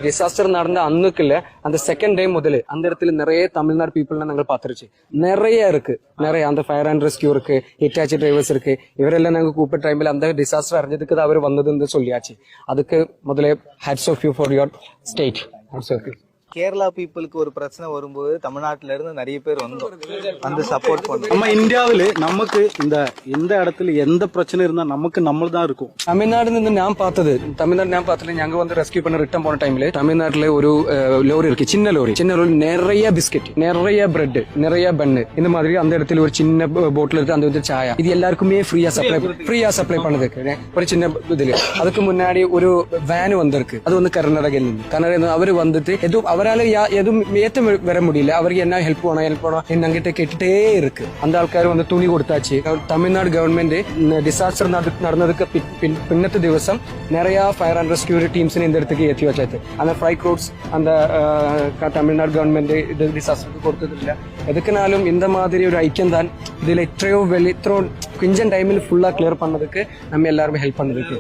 Disaster நடந்த அன்னுக்குள்ள அந்த second day முதல்ல அந்த இடத்துல நிறைய தமிழ்நாடு பீப்புள்லாம் நாங்கள் பார்த்துருச்சு. நிறைய இருக்கு, நிறைய அந்த ஃபயர் அண்ட் ரெஸ்கியூ இருக்கு, ஹிட்டாச்சி டிரைவர்ஸ் இருக்கு. இவரெல்லாம் நாங்கள் கூப்பிட்ட டைமில் அந்த டிசாஸ்டர் அறிஞ்சதுக்கு தான் அவர் வந்ததுன்னு சொல்லியாச்சு. அதுக்கு முதல்ல hats off you for your state. Hats off you. Kerala பீப்புளுக்கு ஒரு பிரச்சனை வரும்போது தமிழ்நாட்டில இருந்து நிறைய பேர் வந்து சப்போர்ட் பண்ணுவோம். நம்ம இந்தியாவிല് നമുക്ക് எந்த இடத்துல எந்த பிரச்சனை இருந்தா நமக்கு நம்ம தான் இருக்கும். തമിഴ്നാട്ടിൽ നിന്ന് ഞാൻ பார்த்தது ഞങ്ങൾ வந்து ரெஸ்கியூ பண்ண ரிட்டர்ன் போன டைம்ல தமிழ்நாட்டுல ஒரு லோரி இருக்கு, சின்ன லோரி நிறைய பிஸ்கெட், நிறைய பிரெட், நிறைய பன்னு, இந்த மாதிரி அந்த இடத்துல ஒரு சின்ன போட்ல இருக்கு. அந்த வந்து சாயா இது எல்லாருக்குமே ஃப்ரீயா சப்ளை பண்ணதுக்கு ஒரு சின்ன இதுல. அதுக்கு முன்னாடி ஒரு வேன் வந்திருக்கு, அது வந்து கர்நாடகையில் அவரு வந்துட்டு எதுவும் அவரால் எதுவும் ஏற்ற வர முடியல. அவருக்கு என்ன ஹெல்ப் வேணும் என்கிட்ட கேட்டுட்டே இருக்கு. அந்த ஆൾക്കാർ வந்து துணி கொடுத்தாச்சு. தமிழ்நாடு கவர்மெண்ட் டிசாஸ்டர் நடந்ததுக்கு பின்னத்து ദിവസം நிறைய ஃபயர் அண்ட் ரெஸ்கியூ டீம்ஸினை இந்த இடத்துக்கு ஏற்றி வச்சாச்சு. அந்த ஃப்ரை க்ரூட்ஸ் அந்த தமிழ்நாடு கவர்மெண்ட் இது டிசாஸ்டருக்கு கொடுத்ததில்ல. எதுக்குனாலும் இந்த மாதிரி ஒரு ஐக்கியம் தான் இதில் இത്രയും கொஞ்சம் டைமில் ஃபுல்லா கிளியர் பண்ணதுக்கு நம்ம எல்லாருமே ஹெல்ப் பண்ணதுக்கு.